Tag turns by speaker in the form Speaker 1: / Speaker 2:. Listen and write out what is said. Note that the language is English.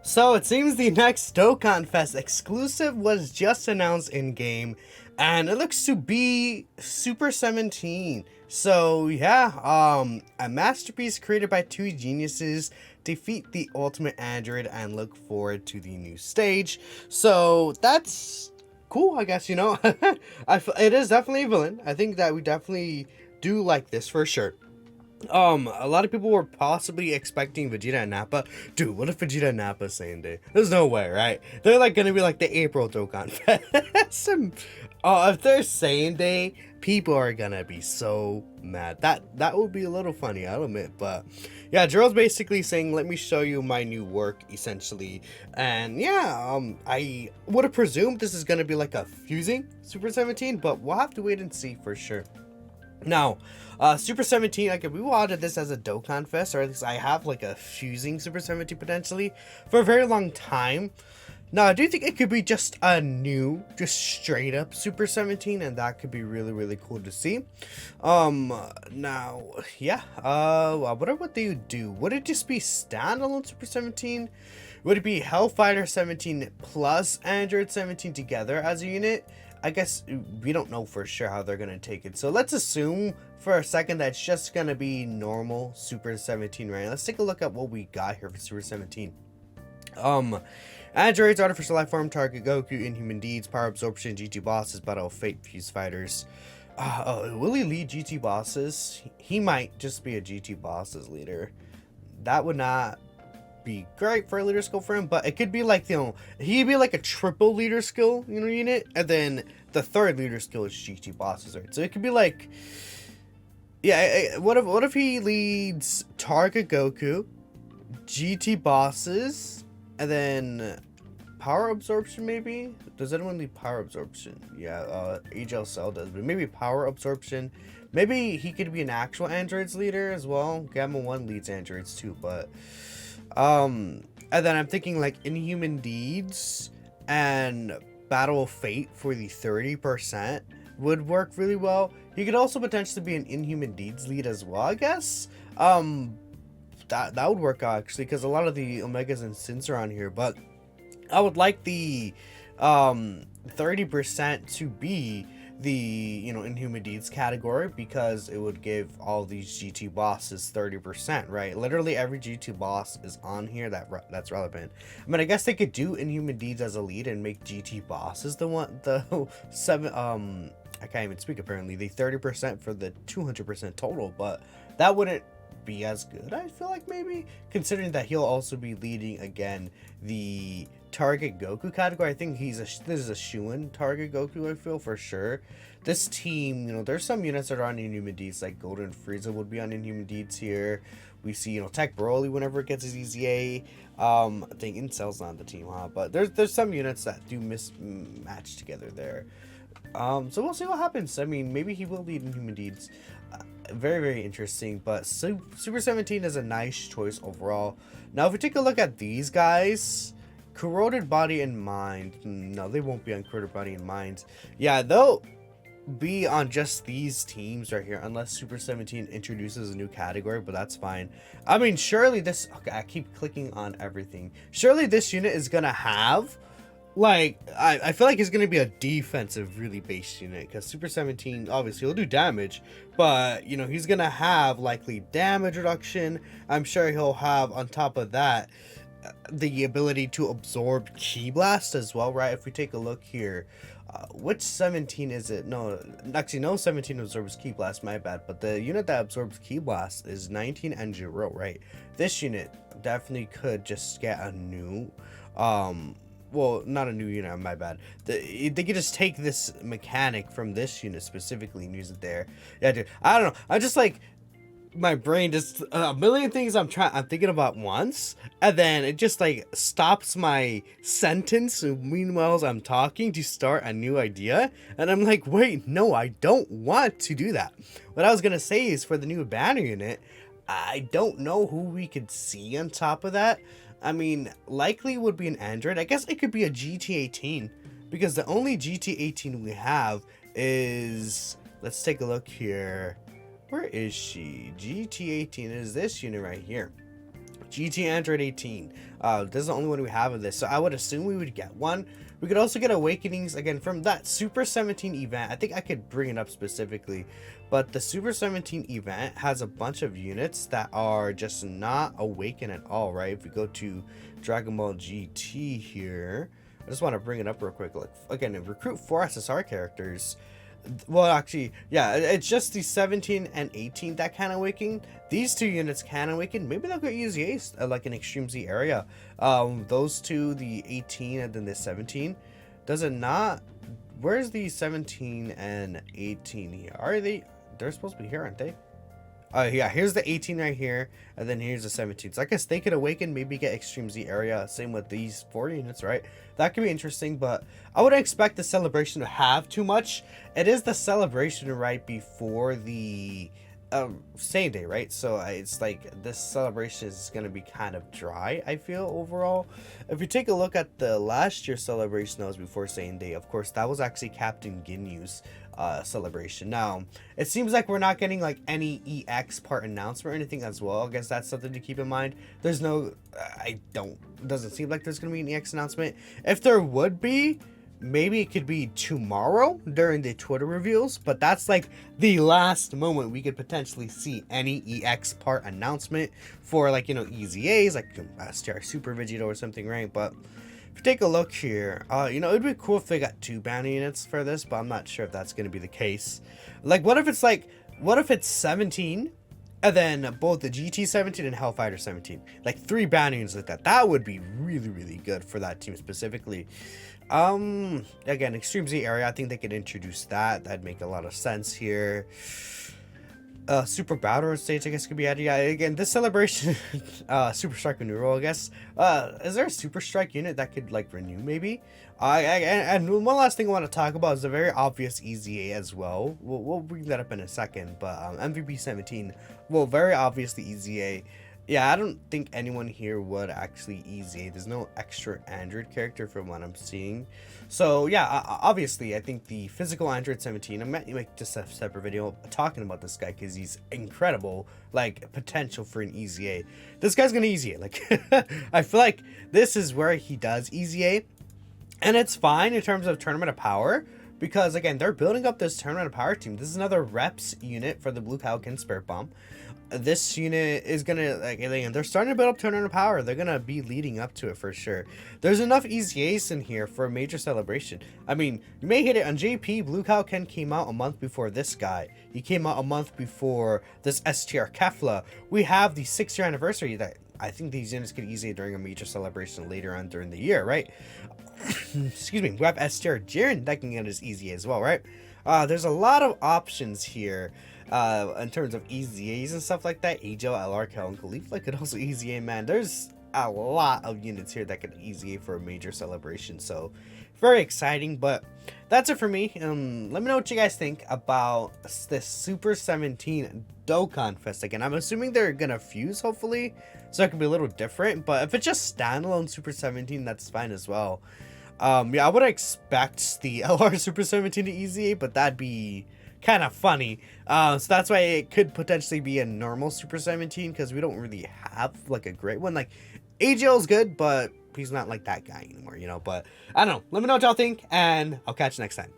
Speaker 1: So it seems the next Dokkanfest exclusive was just announced in game, and it looks to be Super 17. So yeah, a masterpiece created by two geniuses defeat the ultimate android and look forward to the new stage. So that's cool, I guess. It is definitely a villain. I think that we definitely do like this for sure. A lot of people were possibly expecting Vegeta and Nappa. Dude, what if Vegeta and Nappa same day? There's no way, right? They're like gonna be like the April Dokkan Fest. If they're same day, people are gonna be so mad. That would be a little funny, I'll admit. But yeah, Jiro's basically saying, "Let me show you my new work," essentially. And yeah, I would have presumed this is gonna be like a fusing Super 17, but we'll have to wait and see for sure. Now, Super 17, like we wanted this as a Dokkanfest, or at least I have like a fusing Super 17 potentially for a very long time. Now, I do think it could be just a new, just straight up Super 17, and that could be really, really cool to see. Now, yeah, what would they do? Would it just be standalone Super 17? Would it be Hellfighter 17 plus Android 17 together as a unit? I guess we don't know for sure how they're going to take it. So let's assume for a second that it's just going to be normal Super 17, right? Let's take a look at what we got here for Super 17. Androids, Artificial Life Form, Target Goku, Inhuman Deeds, Power Absorption, GT Bosses, Battle of Fate, Fuse Fighters. Will he lead GT Bosses? He might just be a GT Bosses leader. That would not be great for a leader skill for him, but it could be like, he'd be like a triple leader skill, unit, and then the third leader skill is GT Bosses, right? So it could be like, yeah, what if he leads Target Goku, GT Bosses, and then Power Absorption maybe? Does anyone lead Power Absorption? Yeah, HL Cell does, but maybe Power Absorption. Maybe he could be an actual androids leader as well. Gamma 1 leads androids too, but and then I'm thinking like Inhuman Deeds and Battle of Fate for the 30% would work really well. He could also potentially be an Inhuman Deeds lead as well, I guess. That would work out actually, because a lot of the Omegas and Synths are on here, but I would like the 30% to be the Inhuman Deeds category, because it would give all these GT bosses 30%, right? Literally every GT boss is on here that's relevant. I mean, I guess they could do Inhuman Deeds as a lead and make GT bosses the 7 I can't even speak apparently, the 30% for the 200% total, but that wouldn't be as good, I feel like, maybe, considering that he'll also be leading again the Target Goku category. I think this is a shoo-in Target Goku, I feel, for sure. This team, there's some units that are on Inhuman Deeds, like Golden Frieza would be on Inhuman Deeds here. We see, Tech Broly whenever it gets his EZA. I think Incel's not on the team, huh? But there's some units that do mismatch together there. So we'll see what happens. I mean, maybe he will lead Inhuman Deeds. Very, very interesting, but Super 17 is a nice choice overall. Now, if we take a look at these guys, Corroded Body and Mind. No, they won't be on Corroded Body and Mind. Yeah, they'll be on just these teams right here, unless Super 17 introduces a new category, but that's fine. I mean, surely this... Okay, I keep clicking on everything. Surely this unit is gonna have... Like, I feel like it's going to be a defensive, really based unit, because Super 17, obviously, he'll do damage, but, he's going to have likely damage reduction. I'm sure he'll have, on top of that, the ability to absorb Ki Blast as well, right? If we take a look here, which 17 is it? No, actually, no 17 absorbs Ki Blast, my bad, but the unit that absorbs Ki Blast is 19 and Jiro, right? This unit definitely could just get a new, well, not a new unit, my bad. They could just take this mechanic from this unit specifically and use it there. Yeah, dude. I don't know. I'm just like, my brain just a million things I'm thinking about once, and then it just like stops my sentence. Meanwhile, I'm talking to start a new idea, and I'm like, wait, no, I don't want to do that. What I was gonna say is for the new banner unit, I don't know who we could see on top of that. I mean, likely would be an Android. I guess it could be a GT18, because the only GT18 we have is... Let's take a look here. Where is she? GT18 is this unit right here. GT Android 18. This is the only one we have of this, so I would assume we would get one. We could also get Awakenings, again, from that Super 17 event. I think I could bring it up specifically, but the Super 17 event has a bunch of units that are just not awakened at all, right? If we go to Dragon Ball GT here, I just want to bring it up real quick. Like, again, recruit 4 SSR characters. Well, actually, yeah, it's just the 17 and 18 that can awaken. These two units can awaken. Maybe they'll get EZAs like an Extreme Z area. Those two, the 18 and then the 17. Does it not? Where's the 17 and 18 here? Are they? They're supposed to be here, aren't they? Yeah, here's the 18 right here, and then here's the 17. So I guess they could awaken, maybe get Extreme Z area. Same with these 4 units, right? That could be interesting, but I wouldn't expect the celebration to have too much. It is the celebration right before the same day, right? So it's like this celebration is going to be kind of dry, I feel, overall. If you take a look at the last year's celebration that was before same day, of course, that was actually Captain Ginyu's celebration. Now, it seems like we're not getting like any EX part announcement or anything as well. I guess that's something to keep in mind. There's no, doesn't seem like there's going to be an EX announcement. If there would be, maybe it could be tomorrow during the Twitter reveals, but that's like the last moment we could potentially see any EX part announcement for, like, you know, EZAs, like STR Super Vegito or something, right? But if you take a look here, you know, it'd be cool if they got 2 bounty units for this, but I'm not sure if that's going to be the case. Like, what if it's 17 and then both the GT 17 and Hellfighter 17, like 3 bounty units like that? That would be really, really good for that team specifically. Again, Extreme Z area, I think they could introduce that. That'd make a lot of sense here. Super Battle stage, I guess, could be added. Yeah, again, this celebration, Super Strike Renewal, I guess. Is there a Super Strike unit that could, like, renew, maybe? And one last thing I want to talk about is a very obvious EZA as well. We'll bring that up in a second, but MVP 17, well, very obviously EZA. Yeah, I don't think anyone here would actually EZA. There's no extra Android character from what I'm seeing. So yeah, obviously, I think the physical Android 17, I might make just a separate video talking about this guy because he's incredible, like, potential for an EZA. This guy's gonna EZA. Like, I feel like this is where he does EZA, and it's fine in terms of Tournament of Power, because again, they're building up this Tournament of Power team. This is another reps unit for the Blue Falcon Spirit Bomb. This unit is gonna, like, they're starting to build up Tournament of Power. They're gonna be leading up to it for sure. There's enough EZAs in here for a major celebration. I mean, you may hit it on JP. Blue Cow Ken came out a month before this guy. He came out a month before this STR Kefla. We have the 6-year anniversary that I think these units could EZA during a major celebration later on during the year, right? Excuse me. We have STR Jiren that can get his EZA as well, right? There's a lot of options here. In terms of EZAs and stuff like that. Agel, LR, Kel, and Khalifa could also EZA, man. There's a lot of units here that could EZA for a major celebration. So, very exciting. But that's it for me. Let me know what you guys think about this Super 17 Dokkanfest. Again, I'm assuming they're going to fuse, hopefully. So it can be a little different. But if it's just standalone Super 17, that's fine as well. Yeah, I wouldn't expect the LR Super 17 to EZA, but that'd be kind of funny. So that's why it could potentially be a normal Super 17, because we don't really have like a great one. Like, AGL is good, but he's not like that guy anymore, you know. But I don't know. Let me know what y'all think, and I'll catch you next time.